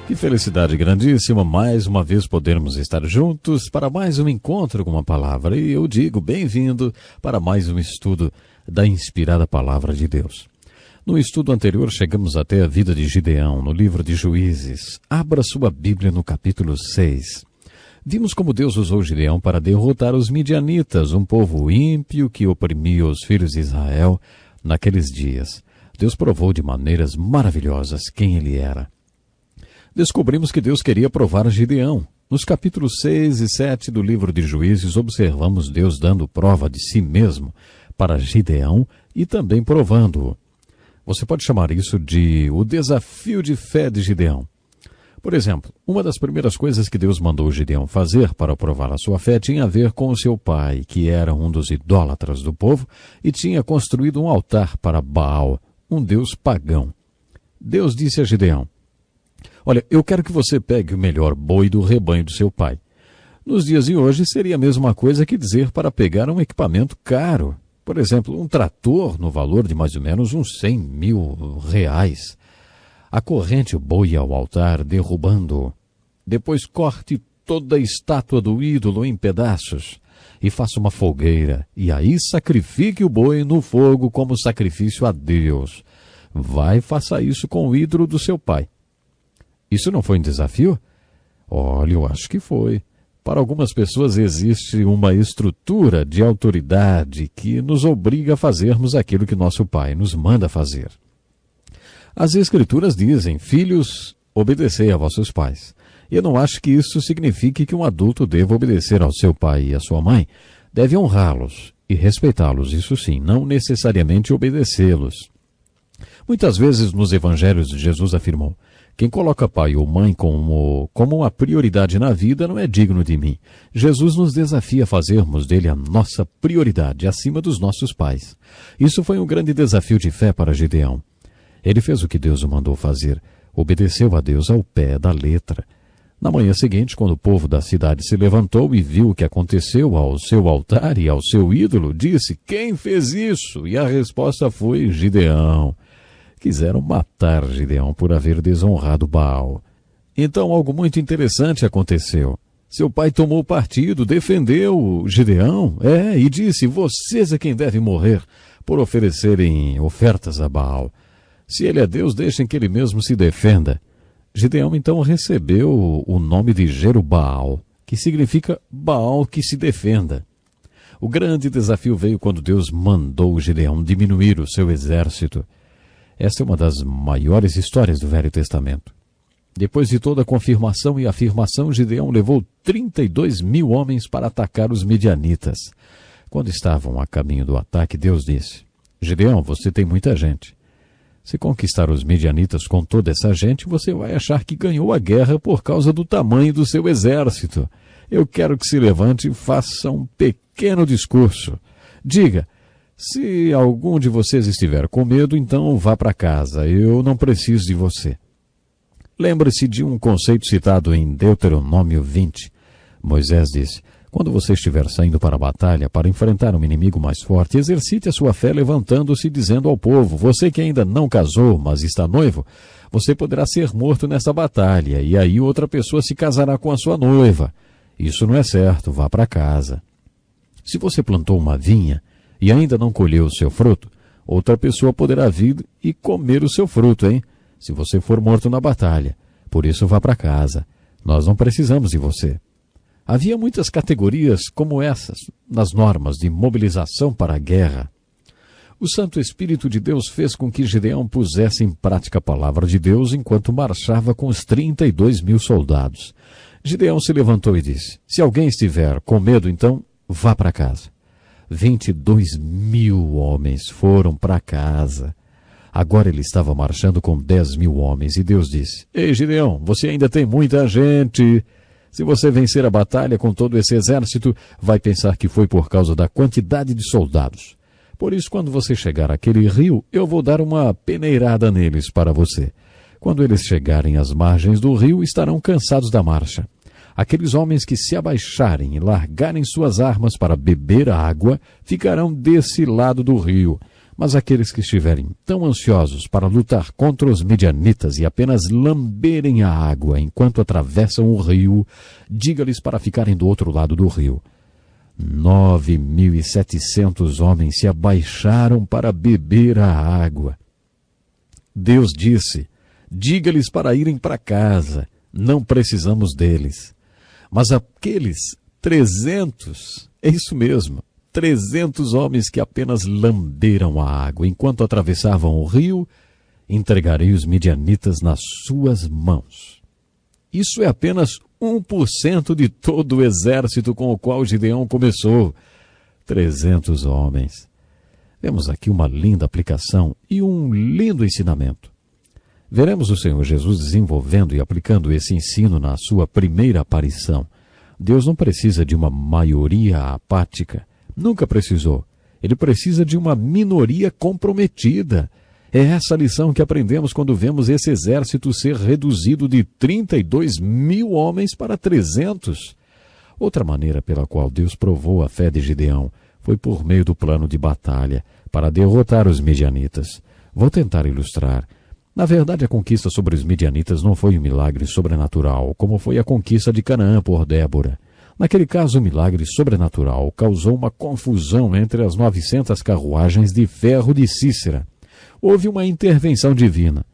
Que felicidade grandíssima, mais uma vez podermos estar juntos para mais um encontro com uma palavra. E eu digo bem-vindo para mais um estudo da inspirada palavra de Deus. No estudo anterior chegamos até a vida de Gideão, no livro de Juízes. Abra sua Bíblia no capítulo 6. Vimos como Deus usou Gideão para derrotar os midianitas, um povo ímpio que oprimia os filhos de Israel naqueles dias. Deus provou de maneiras maravilhosas quem ele era. Descobrimos que Deus queria provar Gideão. Nos capítulos 6 e 7 do livro de Juízes, observamos Deus dando prova de si mesmo para Gideão e também provando-o. Você pode chamar isso de o desafio de fé de Gideão. Por exemplo, uma das primeiras coisas que Deus mandou Gideão fazer para provar a sua fé tinha a ver com o seu pai, que era um dos idólatras do povo e tinha construído um altar para Baal, um deus pagão. Deus disse a Gideão: olha, eu quero que você pegue o melhor boi do rebanho do seu pai. Nos dias de hoje seria a mesma coisa que dizer para pegar um equipamento caro. Por exemplo, um trator no valor de mais ou menos uns 100 mil reais. Acorrente o boi ao altar, derrubando-o. Depois corte toda a estátua do ídolo em pedaços e faça uma fogueira. E aí sacrifique o boi no fogo como sacrifício a Deus. Vai e faça isso com o ídolo do seu pai. Isso não foi um desafio? Olha, eu acho que foi. Para algumas pessoas existe uma estrutura de autoridade que nos obriga a fazermos aquilo que nosso pai nos manda fazer. As Escrituras dizem: filhos, obedecei a vossos pais. E eu não acho que isso signifique que um adulto deva obedecer ao seu pai e à sua mãe. Deve honrá-los e respeitá-los, isso sim, não necessariamente obedecê-los. Muitas vezes nos evangelhos Jesus afirmou: quem coloca pai ou mãe como uma prioridade na vida não é digno de mim. Jesus nos desafia a fazermos dele a nossa prioridade, acima dos nossos pais. Isso foi um grande desafio de fé para Gideão. Ele fez o que Deus o mandou fazer, obedeceu a Deus ao pé da letra. Na manhã seguinte, quando o povo da cidade se levantou e viu o que aconteceu ao seu altar e ao seu ídolo, disse: quem fez isso? E a resposta foi: Gideão. Quiseram matar Gideão por haver desonrado Baal. Então algo muito interessante aconteceu. Seu pai tomou partido, defendeu Gideão, e disse: vocês é quem deve morrer por oferecerem ofertas a Baal. Se ele é Deus, deixem que ele mesmo se defenda. Gideão então recebeu o nome de Jerubaal, que significa Baal que se defenda. O grande desafio veio quando Deus mandou Gideão diminuir o seu exército. Esta é uma das maiores histórias do Velho Testamento. Depois de toda a confirmação e afirmação, Gideão levou 32 mil homens para atacar os midianitas. Quando estavam a caminho do ataque, Deus disse: Gideão, você tem muita gente. Se conquistar os midianitas com toda essa gente, você vai achar que ganhou a guerra por causa do tamanho do seu exército. Eu quero que se levante e faça um pequeno discurso. Diga: se algum de vocês estiver com medo, então vá para casa. Eu não preciso de você. Lembre-se de um conceito citado em Deuteronômio 20. Moisés disse: quando você estiver saindo para a batalha para enfrentar um inimigo mais forte, exercite a sua fé levantando-se e dizendo ao povo: você que ainda não casou, mas está noivo, você poderá ser morto nessa batalha, e aí outra pessoa se casará com a sua noiva. Isso não é certo, vá para casa. Se você plantou uma vinha e ainda não colheu o seu fruto, outra pessoa poderá vir e comer o seu fruto, hein? Se você for morto na batalha. Por isso vá para casa. Nós não precisamos de você. Havia muitas categorias como essas nas normas de mobilização para a guerra. O Santo Espírito de Deus fez com que Gideão pusesse em prática a palavra de Deus enquanto marchava com os 32 mil soldados. Gideão se levantou e disse: se alguém estiver com medo, então vá para casa. 22 mil homens foram para casa. Agora ele estava marchando com 10 mil homens e Deus disse: ei, Gideão, você ainda tem muita gente. Se você vencer a batalha com todo esse exército, vai pensar que foi por causa da quantidade de soldados. Por isso, quando você chegar àquele rio, eu vou dar uma peneirada neles para você. Quando eles chegarem às margens do rio, estarão cansados da marcha. Aqueles homens que se abaixarem e largarem suas armas para beber a água, ficarão desse lado do rio. Mas aqueles que estiverem tão ansiosos para lutar contra os midianitas e apenas lamberem a água enquanto atravessam o rio, diga-lhes para ficarem do outro lado do rio. 9.700 homens se abaixaram para beber a água. Deus disse, diga-lhes para irem para casa, não precisamos deles. Mas aqueles 300, é isso mesmo, 300 homens que apenas lamberam a água enquanto atravessavam o rio, entregarei os midianitas nas suas mãos. Isso é apenas 1% de todo o exército com o qual Gideão começou. 300 homens. Vemos aqui uma linda aplicação e um lindo ensinamento. Veremos o Senhor Jesus desenvolvendo e aplicando esse ensino na sua primeira aparição. Deus não precisa de uma maioria apática. Nunca precisou. Ele precisa de uma minoria comprometida. É essa lição que aprendemos quando vemos esse exército ser reduzido de 32.000 homens para 300. Outra maneira pela qual Deus provou a fé de Gideão foi por meio do plano de batalha para derrotar os midianitas. Vou tentar ilustrar. Na verdade, a conquista sobre os midianitas não foi um milagre sobrenatural, como foi a conquista de Canaã por Débora. Naquele caso, o milagre sobrenatural causou uma confusão entre as 900 carruagens de ferro de Sísera. Houve uma intervenção divina.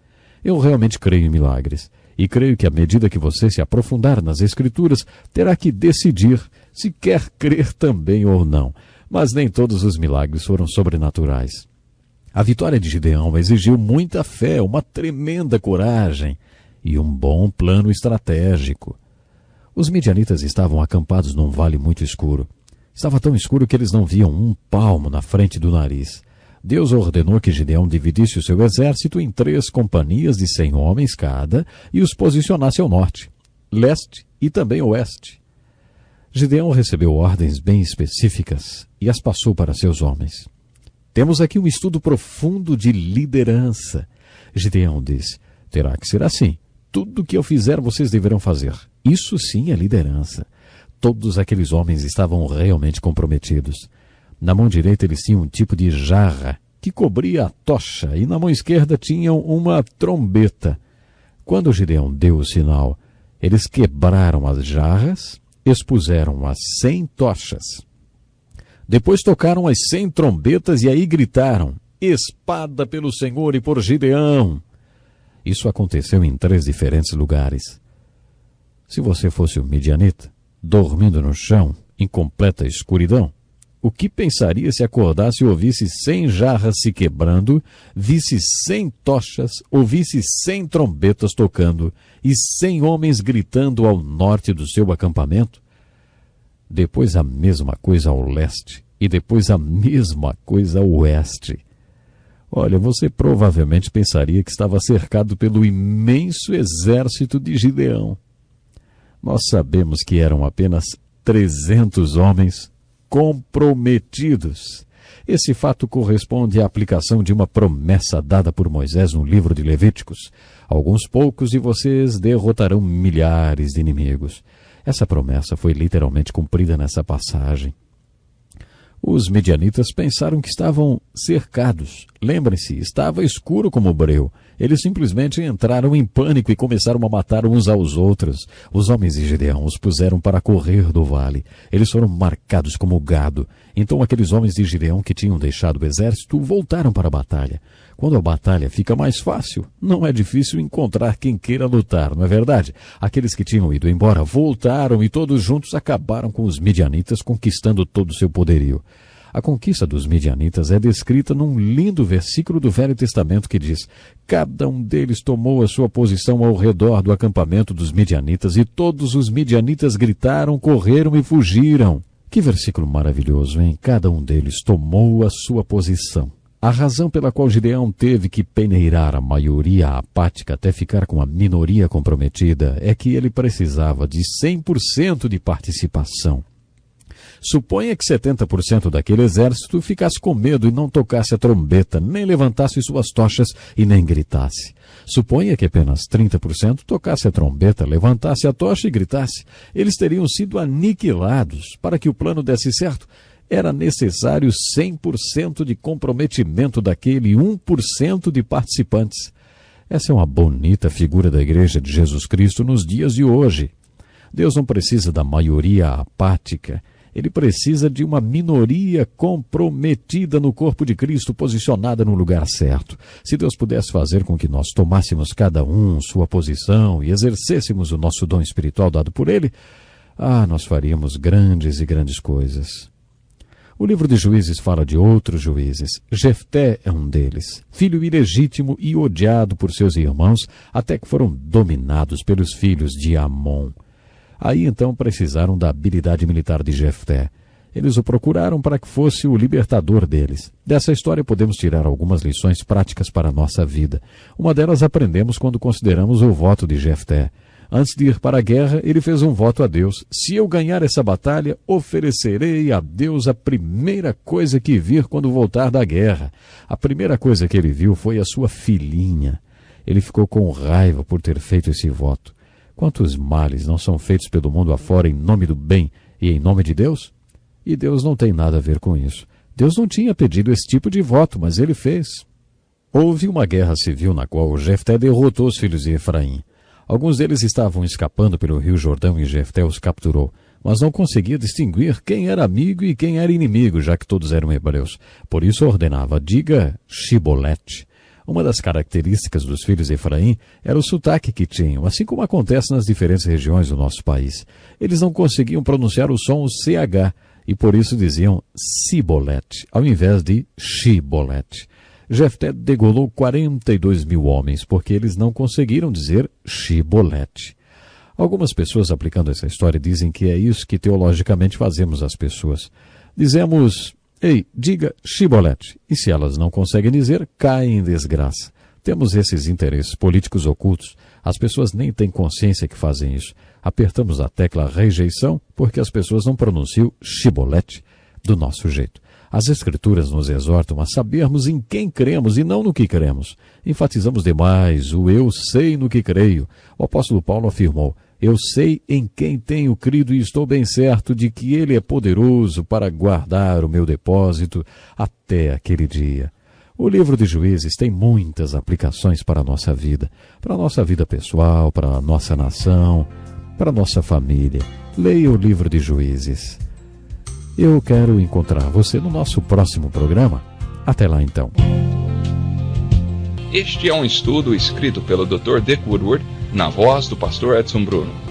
Eu realmente creio em milagres. E creio que à medida que você se aprofundar nas Escrituras, terá que decidir se quer crer também ou não. Mas nem todos os milagres foram sobrenaturais. A vitória de Gideão exigiu muita fé, uma tremenda coragem e um bom plano estratégico. Os midianitas estavam acampados num vale muito escuro. Estava tão escuro que eles não viam um palmo na frente do nariz. Deus ordenou que Gideão dividisse o seu exército em 3 companhias de 100 homens cada e os posicionasse ao norte, leste e também oeste. Gideão recebeu ordens bem específicas e as passou para seus homens. Temos aqui um estudo profundo de liderança. Gideão disse, terá que ser assim. Tudo o que eu fizer, vocês deverão fazer. Isso sim é liderança. Todos aqueles homens estavam realmente comprometidos. Na mão direita eles tinham um tipo de jarra que cobria a tocha e na mão esquerda tinham uma trombeta. Quando Gideão deu o sinal, eles quebraram as jarras, expuseram as 100 tochas. Depois tocaram as 100 trombetas e aí gritaram, espada pelo Senhor e por Gideão. Isso aconteceu em 3 diferentes lugares. Se você fosse um midianita, dormindo no chão, em completa escuridão, o que pensaria se acordasse e ouvisse 100 jarras se quebrando, visse 100 tochas, ouvisse 100 trombetas tocando e 100 homens gritando ao norte do seu acampamento? Depois a mesma coisa ao leste e depois a mesma coisa ao oeste. Olha, você provavelmente pensaria que estava cercado pelo imenso exército de Gideão. Nós sabemos que eram apenas 300 homens comprometidos. Esse fato corresponde à aplicação de uma promessa dada por Moisés no livro de Levíticos. Alguns poucos de vocês derrotarão milhares de inimigos. Essa promessa foi literalmente cumprida nessa passagem. Os midianitas pensaram que estavam cercados. Lembrem-se, estava escuro como o breu. Eles simplesmente entraram em pânico e começaram a matar uns aos outros. Os homens de Gideão os puseram para correr do vale. Eles foram marcados como gado. Então aqueles homens de Gideão que tinham deixado o exército voltaram para a batalha. Quando a batalha fica mais fácil, não é difícil encontrar quem queira lutar, não é verdade? Aqueles que tinham ido embora voltaram e todos juntos acabaram com os midianitas, conquistando todo o seu poderio. A conquista dos midianitas é descrita num lindo versículo do Velho Testamento que diz: cada um deles tomou a sua posição ao redor do acampamento dos midianitas e todos os midianitas gritaram, correram e fugiram. Que versículo maravilhoso, hein? Cada um deles tomou a sua posição. A razão pela qual Gideão teve que peneirar a maioria apática até ficar com a minoria comprometida é que ele precisava de 100% de participação. Suponha que 70% daquele exército ficasse com medo e não tocasse a trombeta, nem levantasse suas tochas e nem gritasse. Suponha que apenas 30% tocasse a trombeta, levantasse a tocha e gritasse. Eles teriam sido aniquilados. Para que o plano desse certo, era necessário 100% de comprometimento daquele 1% de participantes. Essa é uma bonita figura da Igreja de Jesus Cristo nos dias de hoje. Deus não precisa da maioria apática. Ele precisa de uma minoria comprometida no corpo de Cristo, posicionada no lugar certo. Se Deus pudesse fazer com que nós tomássemos cada um sua posição e exercêssemos o nosso dom espiritual dado por Ele, nós faríamos grandes e grandes coisas. O livro de Juízes fala de outros juízes. Jefté é um deles, filho ilegítimo e odiado por seus irmãos, até que foram dominados pelos filhos de Amon. Aí então precisaram da habilidade militar de Jefté. Eles o procuraram para que fosse o libertador deles. Dessa história podemos tirar algumas lições práticas para a nossa vida. Uma delas aprendemos quando consideramos o voto de Jefté. Antes de ir para a guerra, ele fez um voto a Deus. Se eu ganhar essa batalha, oferecerei a Deus a primeira coisa que vir quando voltar da guerra. A primeira coisa que ele viu foi a sua filhinha. Ele ficou com raiva por ter feito esse voto. Quantos males não são feitos pelo mundo afora em nome do bem e em nome de Deus? E Deus não tem nada a ver com isso. Deus não tinha pedido esse tipo de voto, mas ele fez. Houve uma guerra civil na qual Jefté derrotou os filhos de Efraim. Alguns deles estavam escapando pelo rio Jordão e Jefté os capturou, mas não conseguia distinguir quem era amigo e quem era inimigo, já que todos eram hebreus. Por isso ordenava, diga Shibolete. Uma das características dos filhos de Efraim era o sotaque que tinham, assim como acontece nas diferentes regiões do nosso país. Eles não conseguiam pronunciar o som CH, e por isso diziam Sibolete, ao invés de Shibolete. Jefté degolou 42 mil homens, porque eles não conseguiram dizer Shibolete. Algumas pessoas aplicando essa história dizem que é isso que teologicamente fazemos às pessoas. Dizemos, ei, diga Shibolete, e se elas não conseguem dizer, caem em desgraça. Temos esses interesses políticos ocultos. As pessoas nem têm consciência que fazem isso. Apertamos a tecla rejeição porque as pessoas não pronunciam Shibolete do nosso jeito. As Escrituras nos exortam a sabermos em quem cremos e não no que cremos. Enfatizamos demais o eu sei no que creio. O apóstolo Paulo afirmou, eu sei em quem tenho crido e estou bem certo de que ele é poderoso para guardar o meu depósito até aquele dia. O livro de Juízes tem muitas aplicações para a nossa vida pessoal, para a nossa nação, para a nossa família. Leia o livro de Juízes. Eu quero encontrar você no nosso próximo programa. Até lá então. Este é um estudo escrito pelo Dr. Dick Woodward, na voz do pastor Edson Bruno.